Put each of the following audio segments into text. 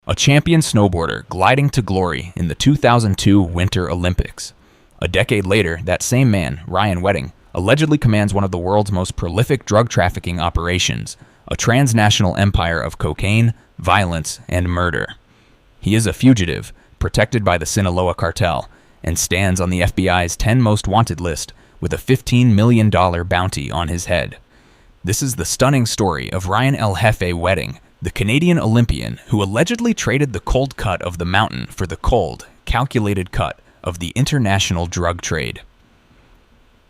A champion snowboarder gliding to glory in the 2002 Winter Olympics. A decade later, that same man, Ryan Wedding, allegedly commands one of the world's most prolific drug trafficking operations, a transnational empire of cocaine, violence, and murder. He is a fugitive, protected by the Sinaloa Cartel, and stands on the FBI's 10 most wanted list with a $15 million bounty on his head. This is the stunning story of Ryan El Jefe Wedding, the Canadian Olympian who allegedly traded the cold cut of the mountain for the cold, calculated cut of the international drug trade.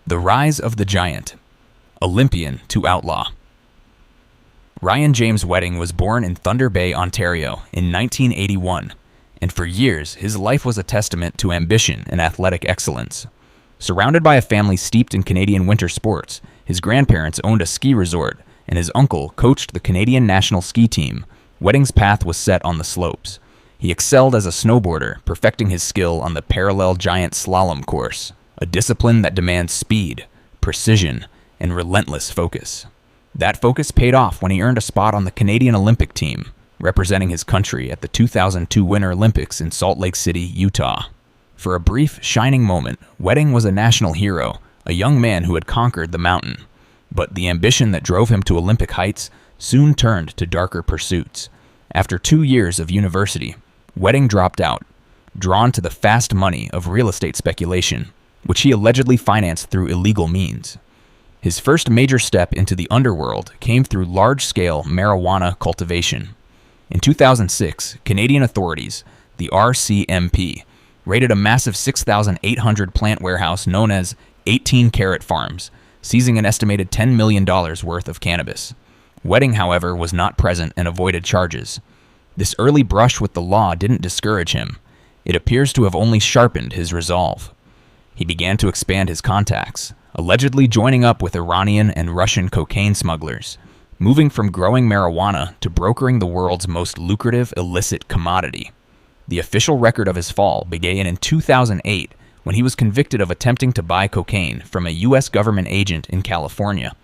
The rise of the giant. Olympian to outlaw. Ryan James Wedding was born in Thunder Bay, Ontario in 1981, and for years his life was a testament to ambition and athletic excellence. Surrounded by a family steeped in Canadian winter sports, his grandparents owned a ski resort, and his uncle coached the Canadian national ski team. Wedding's path was set on the slopes. He excelled as a snowboarder, perfecting his skill on the parallel giant slalom course, a discipline that demands speed, precision, and relentless focus. That focus paid off when he earned a spot on the Canadian Olympic team, representing his country at the 2002 Winter Olympics in Salt Lake City, Utah. For a brief, shining moment, Wedding was a national hero, a young man who had conquered the mountain. But the ambition that drove him to Olympic heights soon turned to darker pursuits. After 2 years of university, Wedding dropped out, drawn to the fast money of real estate speculation, which he allegedly financed through illegal means. His first major step into the underworld came through large-scale marijuana cultivation. In 2006, Canadian authorities, the RCMP, raided a massive 6,800 plant warehouse known as 18 Carat Farms, seizing an estimated $10 million worth of cannabis. Wedding, however, was not present and avoided charges. This early brush with the law didn't discourage him. It appears to have only sharpened his resolve. He began to expand his contacts, allegedly joining up with Iranian and Russian cocaine smugglers, moving from growing marijuana to brokering the world's most lucrative illicit commodity. The official record of his fall began in 2008 when he was convicted of attempting to buy cocaine from a U.S. government agent in California.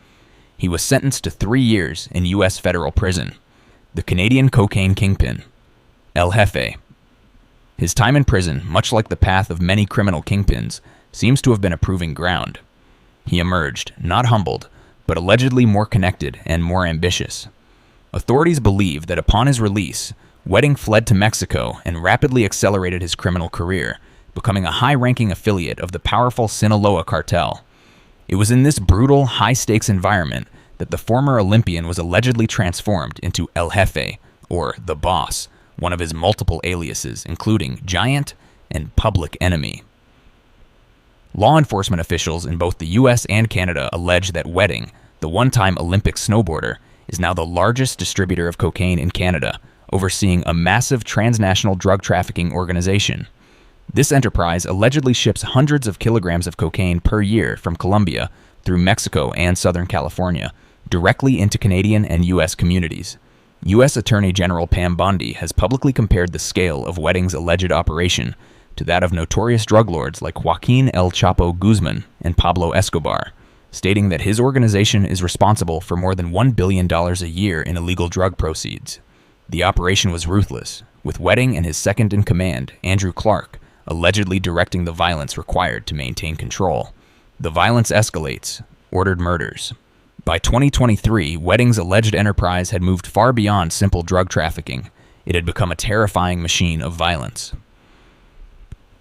He was sentenced to 3 years in U.S. federal prison. The Canadian cocaine kingpin, El Jefe. His time in prison, much like the path of many criminal kingpins, seems to have been a proving ground. He emerged, not humbled, but allegedly more connected and more ambitious. Authorities believe that upon his release, Wedding fled to Mexico and rapidly accelerated his criminal career, becoming a high-ranking affiliate of the powerful Sinaloa Cartel. It was in this brutal, high-stakes environment that the former Olympian was allegedly transformed into El Jefe, or the Boss, one of his multiple aliases, including Giant and Public Enemy. Law enforcement officials in both the U.S. and Canada allege that Wedding, the one-time Olympic snowboarder, is now the largest distributor of cocaine in Canada, overseeing a massive transnational drug trafficking organization. This enterprise allegedly ships hundreds of kilograms of cocaine per year from Colombia through Mexico and Southern California, directly into Canadian and U.S. communities. U.S. Attorney General Pam Bondi has publicly compared the scale of Wedding's alleged operation to that of notorious drug lords like Joaquin El Chapo Guzman and Pablo Escobar, stating that his organization is responsible for more than $1 billion a year in illegal drug proceeds. The operation was ruthless, with Wedding and his second-in-command, Andrew Clark, allegedly directing the violence required to maintain control. The violence escalates, ordered murders. By 2023, Wedding's alleged enterprise had moved far beyond simple drug trafficking. It had become a terrifying machine of violence.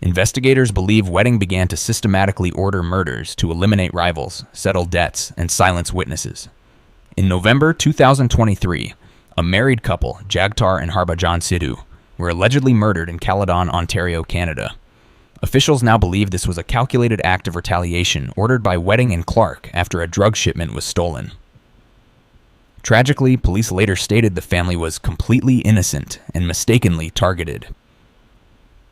Investigators believe Wedding began to systematically order murders to eliminate rivals, settle debts, and silence witnesses. In November 2023, a married couple, Jagtar and Harbhajan Sidhu, were allegedly murdered in Caledon, Ontario, Canada. Officials now believe this was a calculated act of retaliation ordered by Wedding and Clark after a drug shipment was stolen. Tragically, police later stated the family was completely innocent and mistakenly targeted.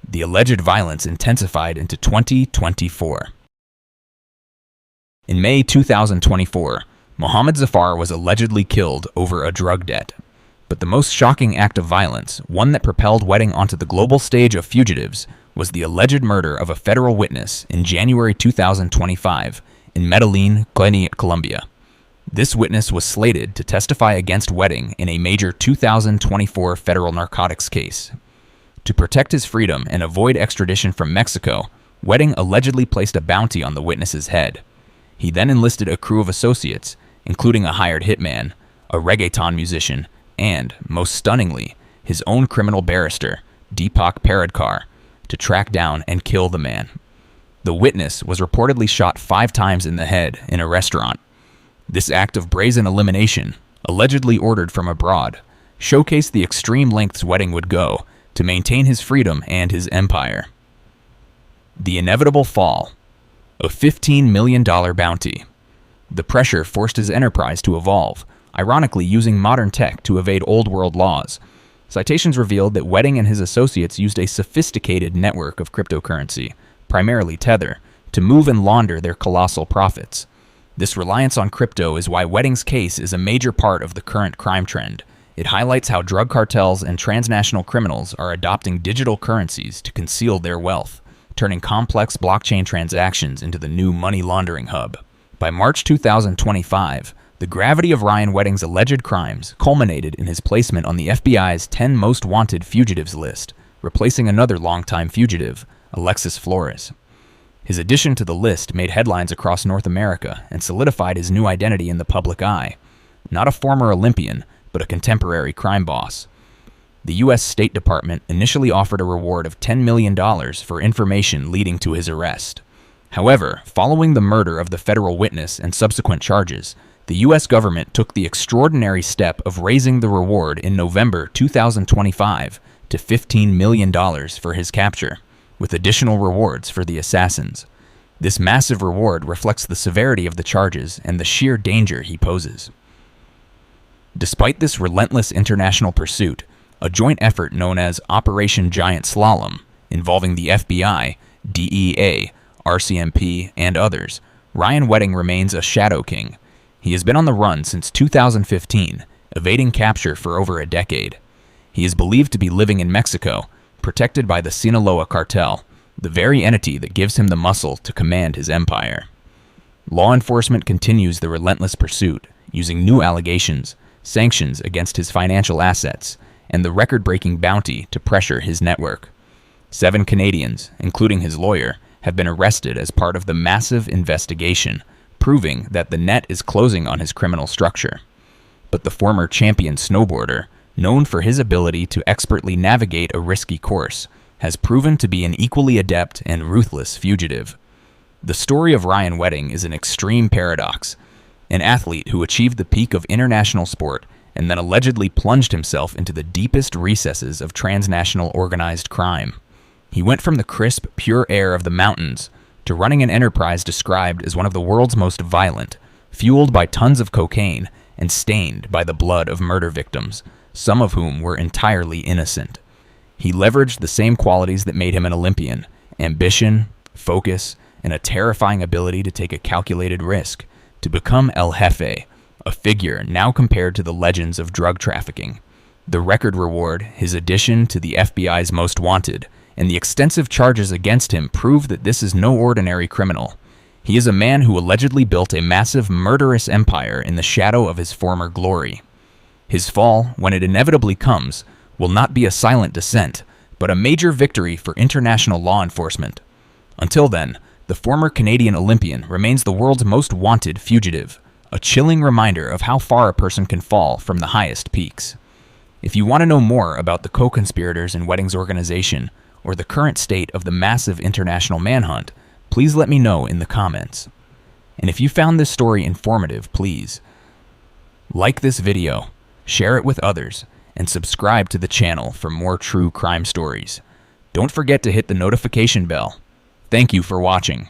The alleged violence intensified into 2024. In May 2024, Mohammed Zafar was allegedly killed over a drug debt. But the most shocking act of violence, one that propelled Wedding onto the global stage of fugitives, was the alleged murder of a federal witness in January 2025 in Medellin, Colombia. This witness was slated to testify against Wedding in a major 2024 federal narcotics case. To protect his freedom and avoid extradition from Mexico, Wedding allegedly placed a bounty on the witness's head. He then enlisted a crew of associates, including a hired hitman, a reggaeton musician, and, most stunningly, his own criminal barrister, Deepak Paradkar, to track down and kill the man. The witness was reportedly shot 5 times in the head in a restaurant. This act of brazen elimination, allegedly ordered from abroad, showcased the extreme lengths Wedding would go to maintain his freedom and his empire. The inevitable fall. A $15 million bounty. The pressure forced his enterprise to evolve, ironically using modern tech to evade old-world laws. Citations revealed that Wedding and his associates used a sophisticated network of cryptocurrency, primarily Tether, to move and launder their colossal profits. This reliance on crypto is why Wedding's case is a major part of the current crime trend. It highlights how drug cartels and transnational criminals are adopting digital currencies to conceal their wealth, turning complex blockchain transactions into the new money laundering hub. By March 2025, the gravity of Ryan Wedding's alleged crimes culminated in his placement on the FBI's 10 most wanted fugitives list, replacing another longtime fugitive, Alexis Flores. His addition to the list made headlines across North America and solidified his new identity in the public eye. Not a former Olympian, but a contemporary crime boss. The U.S. State Department initially offered a reward of $10 million for information leading to his arrest. However, following the murder of the federal witness and subsequent charges, the U.S. government took the extraordinary step of raising the reward in November 2025 to $15 million for his capture, with additional rewards for the assassins. This massive reward reflects the severity of the charges and the sheer danger he poses. Despite this relentless international pursuit, a joint effort known as Operation Giant Slalom, involving the FBI, DEA, RCMP, and others, Ryan Wedding remains a shadow king. He has been on the run since 2015, evading capture for over a decade. He is believed to be living in Mexico, protected by the Sinaloa Cartel, the very entity that gives him the muscle to command his empire. Law enforcement continues the relentless pursuit, using new allegations, sanctions against his financial assets, and the record-breaking bounty to pressure his network. 7 Canadians, including his lawyer, have been arrested as part of the massive investigation, proving that the net is closing on his criminal structure. But the former champion snowboarder, known for his ability to expertly navigate a risky course, has proven to be an equally adept and ruthless fugitive. The story of Ryan Wedding is an extreme paradox. An athlete who achieved the peak of international sport and then allegedly plunged himself into the deepest recesses of transnational organized crime. He went from the crisp, pure air of the mountains to running an enterprise described as one of the world's most violent, fueled by tons of cocaine and stained by the blood of murder victims, some of whom were entirely innocent. He leveraged the same qualities that made him an Olympian: ambition, focus, and a terrifying ability to take a calculated risk, to become El Jefe, a figure now compared to the legends of drug trafficking. The record reward, his addition to the FBI's most wanted, and the extensive charges against him prove that this is no ordinary criminal. He is a man who allegedly built a massive murderous empire in the shadow of his former glory. His fall, when it inevitably comes, will not be a silent descent, but a major victory for international law enforcement. Until then, the former Canadian Olympian remains the world's most wanted fugitive, a chilling reminder of how far a person can fall from the highest peaks. If you want to know more about the co-conspirators in Wedding's organization, or the current state of the massive international manhunt, please let me know in the comments. And if you found this story informative, please like this video, share it with others, and subscribe to the channel for more true crime stories. Don't forget to hit the notification bell. Thank you for watching.